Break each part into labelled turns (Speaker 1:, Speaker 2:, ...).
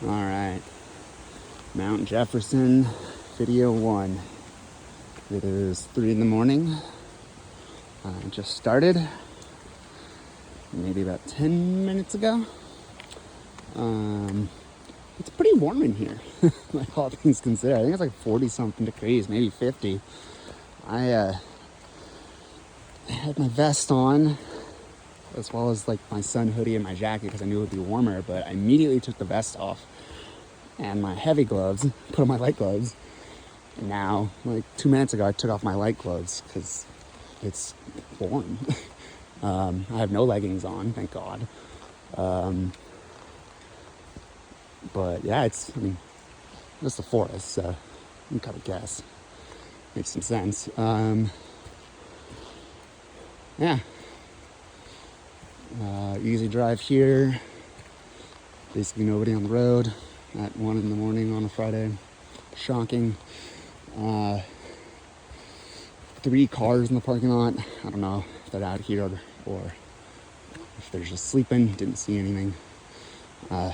Speaker 1: All right, Mount Jefferson, video 1. It is 3 in the morning. I just started, maybe about 10 minutes ago. It's pretty warm in here, like all things considered. I think it's like 40 something degrees, maybe 50. I had my vest on, as well as like my sun hoodie and my jacket because I knew it would be warmer, but I immediately took the vest off and my heavy gloves, put on my light gloves. And now, like 2 minutes ago, I took off my light gloves because it's warm. I have no leggings on, thank God. But yeah, it's the forest, so you can kind of guess. Makes some sense. Yeah. Easy drive here. Basically nobody on the road at 1 in the morning on a Friday. Shocking. 3 cars in the parking lot. I don't know if they're out here or if they're just sleeping. Didn't see anything. Yeah.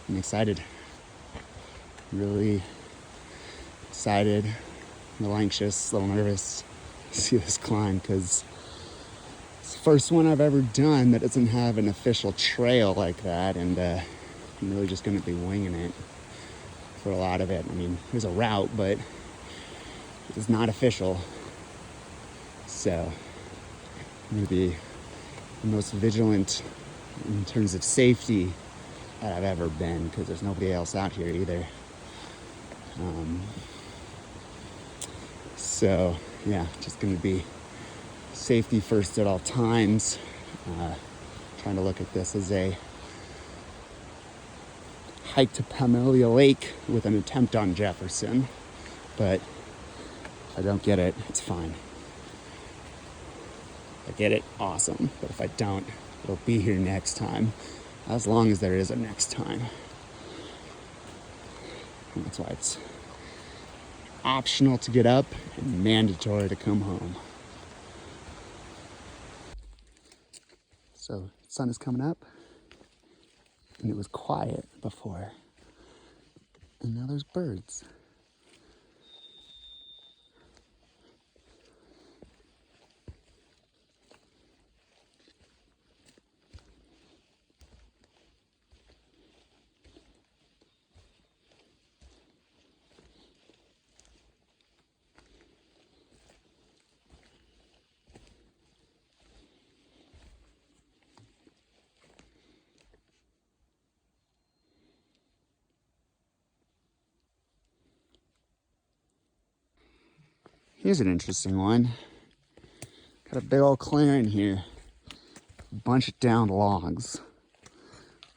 Speaker 1: I'm excited. Really excited. A little anxious, a little nervous to see this climb because it's the first one I've ever done that doesn't have an official trail like that, and I'm really just going to be winging it for a lot of it. I mean, there's a route, but it's not official. So I'm going to be the most vigilant in terms of safety that I've ever been because there's nobody else out here either. So yeah, just going to be safety first at all times. Trying to look at this as a hike to Pamelia Lake with an attempt on Jefferson, but if I don't get it, it's fine. If I get it, awesome, but if I don't, it'll be here next time, as long as there is a next time. And that's why it's optional to get up and mandatory to come home. So the sun is coming up, and it was quiet before, and now there's birds. Here's an interesting one. Got a big old clearing here. A bunch of downed logs.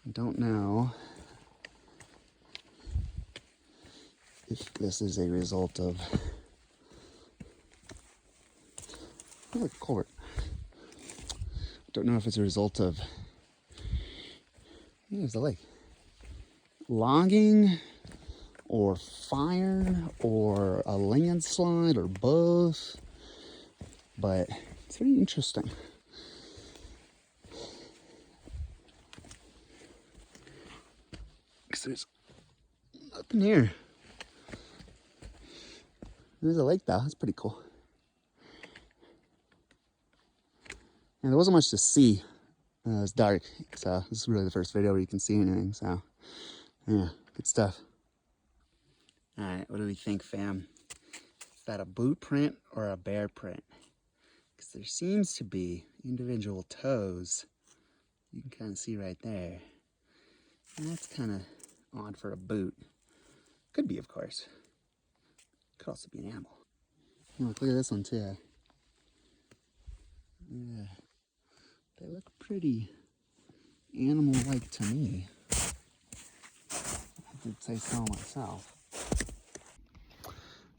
Speaker 1: I don't know if this is a result of... Oh, culvert. Don't know if it's a result of... There's the lake. Logging or fire or a landslide or both, but it's very interesting. Because there's nothing here. There's a lake though, that's pretty cool. And there wasn't much to see. It was dark, so this is really the first video where you can see anything, so yeah, good stuff. All right, what do we think, fam? Is that a boot print or a bear print? Because there seems to be individual toes. You can kind of see right there. And that's kind of odd for a boot. Could be, of course. Could also be an animal. Oh, look at this one too. Yeah, they look pretty animal-like to me. I did say so myself.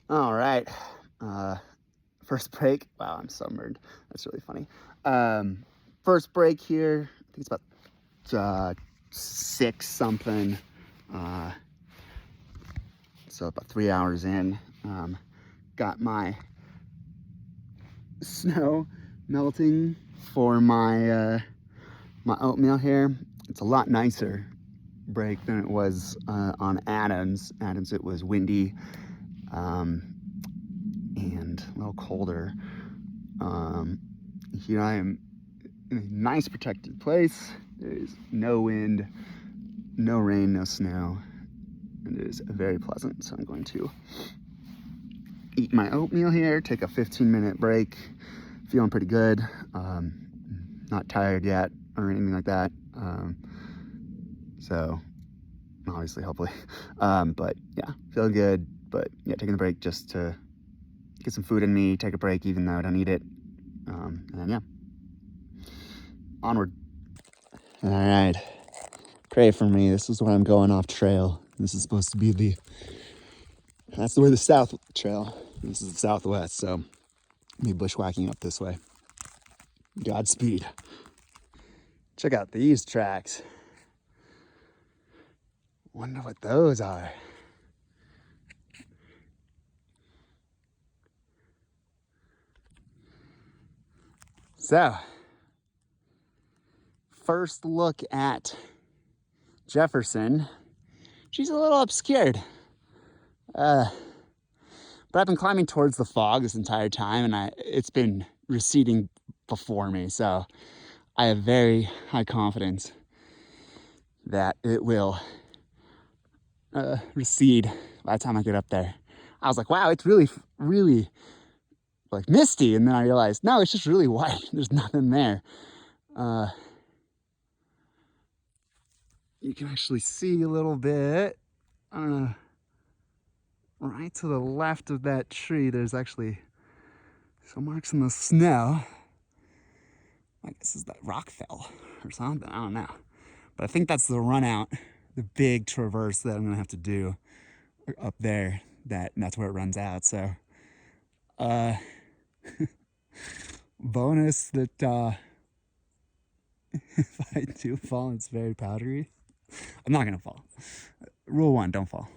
Speaker 1: All right, first break. Wow, I'm sunburned. That's really funny. First break here. I think it's about 6 something. So about 3 hours in. Got my snow melting for my my oatmeal here. It's a lot nicer break than it was on Adams. Adams, it was windy and a little colder. Here I am in a nice protected place. There's no wind, no rain, no snow, and it is very pleasant. So I'm going to eat my oatmeal here, take a 15-minute break. Feeling pretty good. Not tired yet or anything like that. So obviously, hopefully, but yeah, feeling good. But yeah, taking the break just to get some food in me, take a break even though I don't need it. And then yeah, onward. All right, pray for me. This is where I'm going off trail. This is supposed to be that's where the south trail. This is the southwest, so me bushwhacking up this way. Godspeed. Check out these tracks. Wonder what those are. So, first look at Jefferson. She's a little obscured. But I've been climbing towards the fog this entire time, and it's been receding before me. So I have very high confidence that it will recede by the time I get up there. I was like, wow, it's really, really like misty. And then I realized, no, it's just really white. There's nothing there. You can actually see a little bit. Right to the left of that tree, there's actually some marks in the snow. I guess is that rock fell or something. I don't know. But I think that's the run out, the big traverse that I'm gonna have to do up there. That's where it runs out. So bonus that if I do fall, it's very powdery. I'm not gonna fall. Rule 1, don't fall.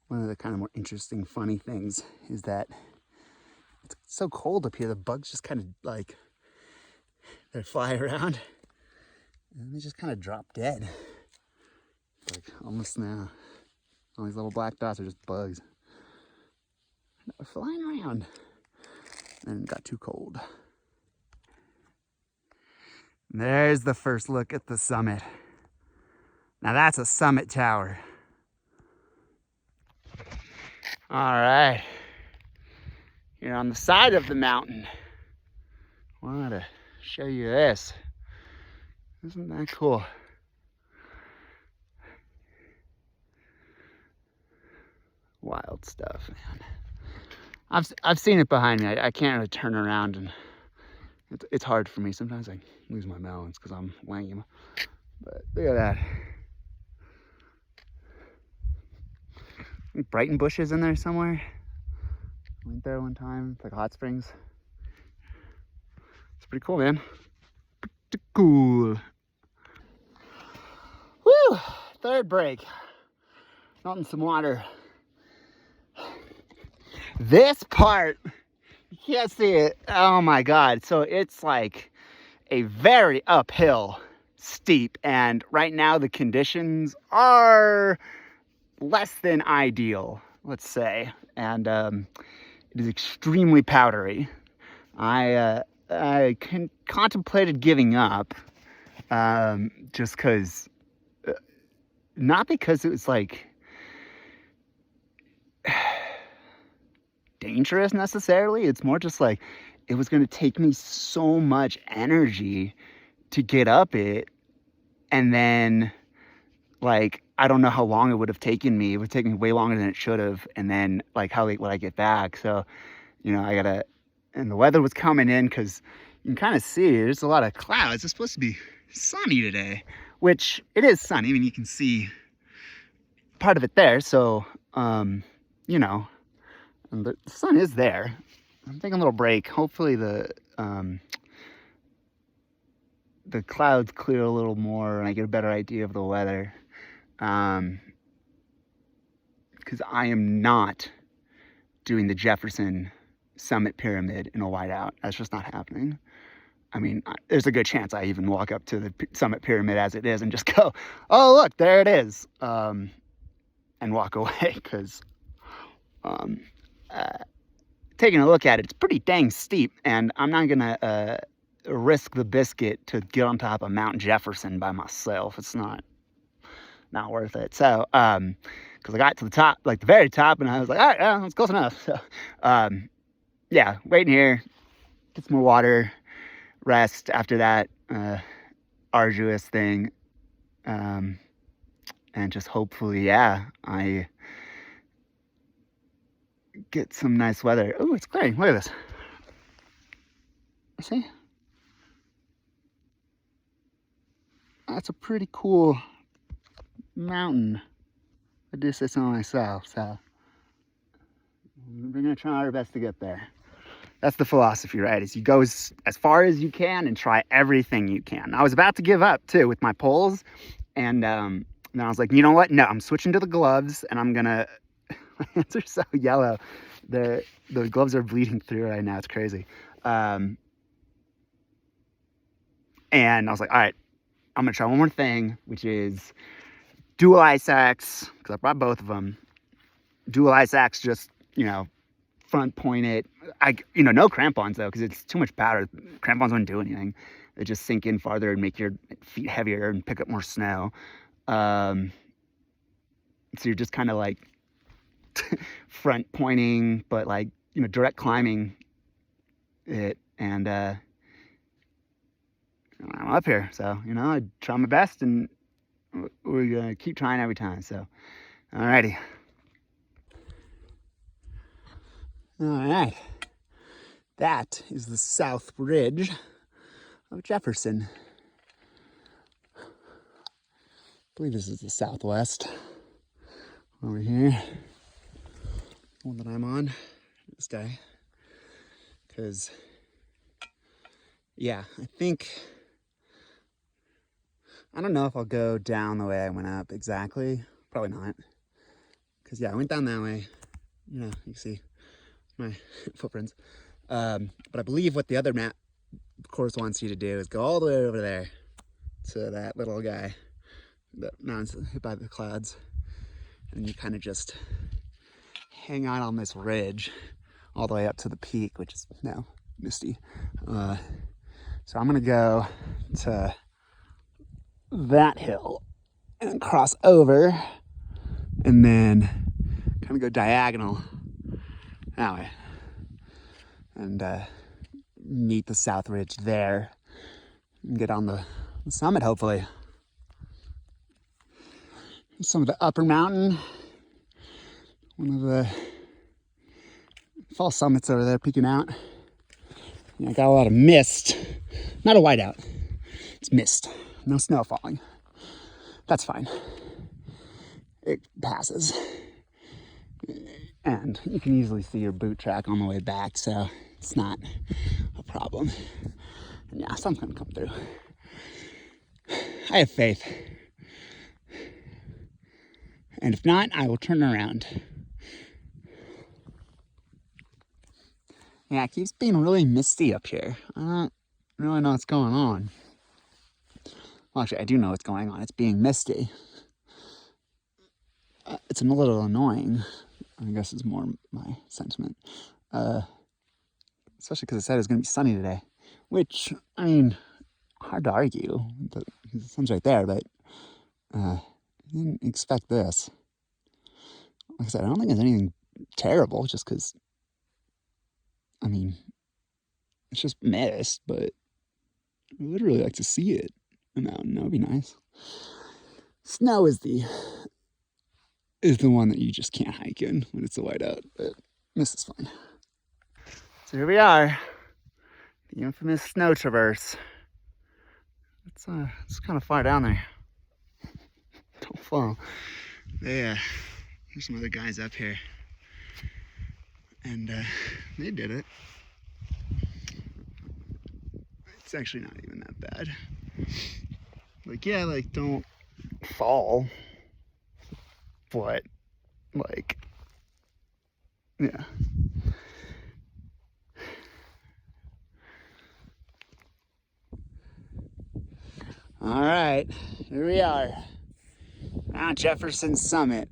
Speaker 1: One of the kind of more interesting, funny things is that it's so cold up here. The bugs just kind of like, they fly around and they just kind of drop dead. Like almost now. All these little black dots are just bugs. They're flying around. And it got too cold. And there's the first look at the summit. Now that's a summit tower. All right. You're on the side of the mountain. I wanted to show you this. Isn't that cool? Wild stuff, man. I've seen it behind me. I can't really turn around, and it's hard for me. Sometimes I lose my balance because I'm lame. But look at that. Brighton bushes in there somewhere. Went there one time. It's like hot springs. It's pretty cool, man. Pretty cool. Woo! Third break. Out in some water. This part, you can't see it. Oh my God. So it's like a very uphill, steep, and right now the conditions are less than ideal, let's say. And it is extremely powdery. I contemplated giving up just because, not because it was like dangerous necessarily. It's more just like it was going to take me so much energy to get up it, and then like I don't know how long it would have taken me. It would take me way longer than it should have, and then like how late would I get back? So I gotta, and the weather was coming in because you can kind of see there's a lot of clouds. It's supposed to be sunny today, which it is sunny. I mean, you can see part of it there. So and the sun is there. I'm taking a little break. Hopefully the clouds clear a little more and I get a better idea of the weather. Because I am not doing the Jefferson summit pyramid in a whiteout. That's just not happening. I mean, there's a good chance I even walk up to the summit pyramid as it is and just go, oh, look, there it is, and walk away, because taking a look at it, it's pretty dang steep, and I'm not going to risk the biscuit to get on top of Mount Jefferson by myself. It's not worth it. So, because I got to the top, like the very top, and I was like, all right, that's close enough. So, yeah, waiting here, get some more water, rest after that arduous thing, and just hopefully, yeah, I get some nice weather. Oh, it's clearing. Look at this. See? That's a pretty cool mountain. I do say so myself, so we're gonna try our best to get there. That's the philosophy, right? Is you go as far as you can and try everything you can. I was about to give up too with my poles, and then I was like, you know what? No, I'm switching to the gloves, and I'm gonna. My hands are so yellow. The gloves are bleeding through right now. It's crazy. And I was like, all right, I'm gonna try one more thing, which is dual ice axe, because I brought both of them. Dual ice axe, just, front point it. No crampons though, because it's too much powder. Crampons wouldn't do anything. They just sink in farther and make your feet heavier and pick up more snow. So you're just kind of like front pointing, but like, direct climbing it. And I'm up here, so I try my best, and we're gonna keep trying every time. So, alrighty. All right, that is the south ridge of Jefferson. I believe this is the southwest over here. The one that I'm on, this guy. Because, yeah, I don't know if I'll go down the way I went up exactly. Probably not. Because, yeah, I went down that way. You can see my footprints. But I believe what the other map course wants you to do is go all the way over there to that little guy that mountain's hit by the clouds, and you kind of just hang out on this ridge all the way up to the peak, which is now misty. So I'm gonna go to that hill and cross over, and then kind of go diagonal that way, and meet the south ridge there and get on the summit, hopefully. Some of the upper mountain, one of the fall summits over there peeking out. I got a lot of mist, not a whiteout, it's mist, no snow falling. That's fine, it passes. And you can easily see your boot track on the way back, so it's not a problem. And yeah, something's gonna come through. I have faith. And if not, I will turn around. Yeah, it keeps being really misty up here. I don't really know what's going on. Well, actually, I do know what's going on. It's being misty. It's a little annoying. I guess it's more my sentiment. Especially because it said it was going to be sunny today. Which, I mean, hard to argue. The sun's right there, but I didn't expect this. Like I said, I don't think it's anything terrible, just because, I mean, it's just mist, but I would really like to see it. A mountain, that would be nice. Snow is the one that you just can't hike in when it's a whiteout, but mist is fine. So here we are, the infamous snow traverse. It's kind of far down there. Don't fall. There's some other guys up here, and they did it. It's actually not even that bad. Like, yeah, like, don't fall, but like, yeah, All right, here we are. Mount Jefferson summit.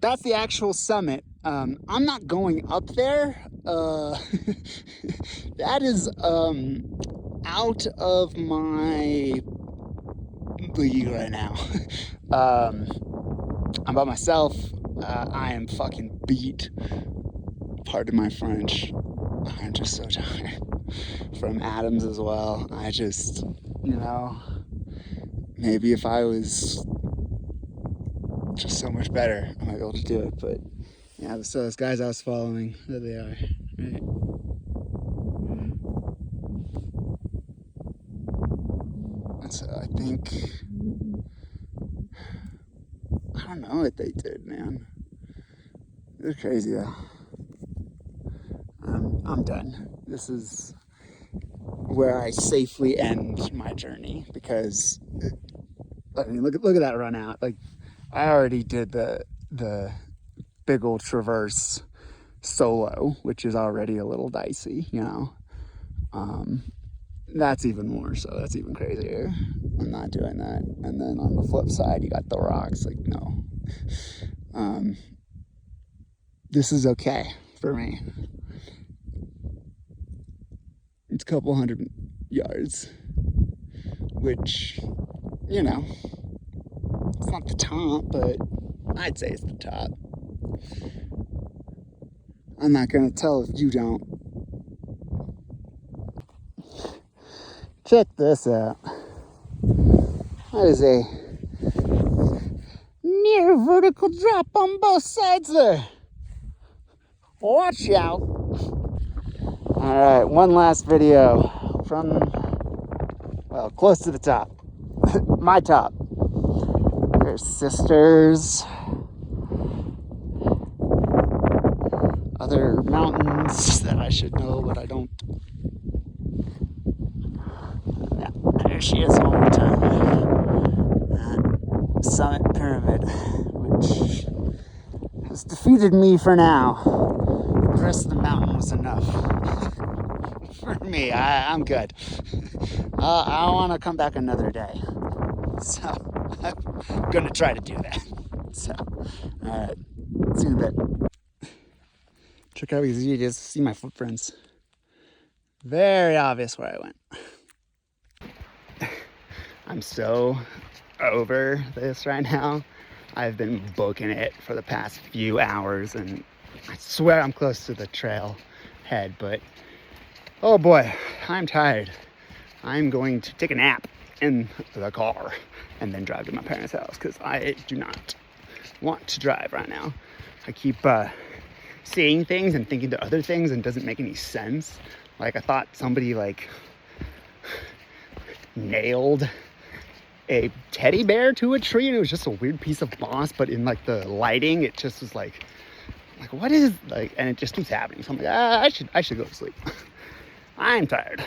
Speaker 1: That's the actual summit. I'm not going up there. That is out of my league right now. I'm by myself. I am fucking beat. Pardon my French. I'm just so tired. From Adams as well. I just, maybe if I was just so much better, I might be able to do it. But yeah, so those guys I was following, there they are. Right. And so I think, I don't know what they did, man. They're crazy though. I'm done. This is where I safely end my journey, because I mean, look at that run out. Like, I already did the big old traverse solo, which is already a little dicey, That's even more so. That's even crazier. I'm not doing that. And then on the flip side, you got the rocks. Like, no. This is okay for me. It's a couple hundred yards, which, it's not the top, but I'd say it's the top. I'm not gonna tell if you don't. Check this out. That is a near vertical drop on both sides there. Watch out. All right, one last video from, well, close to the top. My top. There's sisters. Other mountains that I should know, but I don't. Yeah, there she is one more time. That summit pyramid, which has defeated me for now. The rest of the mountain was enough. For me, I'm good. I want to come back another day. So, I'm going to try to do that. So, alright. See you in a bit. Check out these videos, see my footprints. Very obvious where I went. I'm so over this right now. I've been booking it for the past few hours, and I swear I'm close to the trail head, but oh boy, I'm tired. I'm going to take a nap in the car and then drive to my parents' house, because I do not want to drive right now. I keep seeing things and thinking to other things, and it doesn't make any sense. Like, I thought somebody nailed a teddy bear to a tree, and it was just a weird piece of moss, but in the lighting, it just was like what is, and it just keeps happening. So I'm like, I should go to sleep. I'm tired.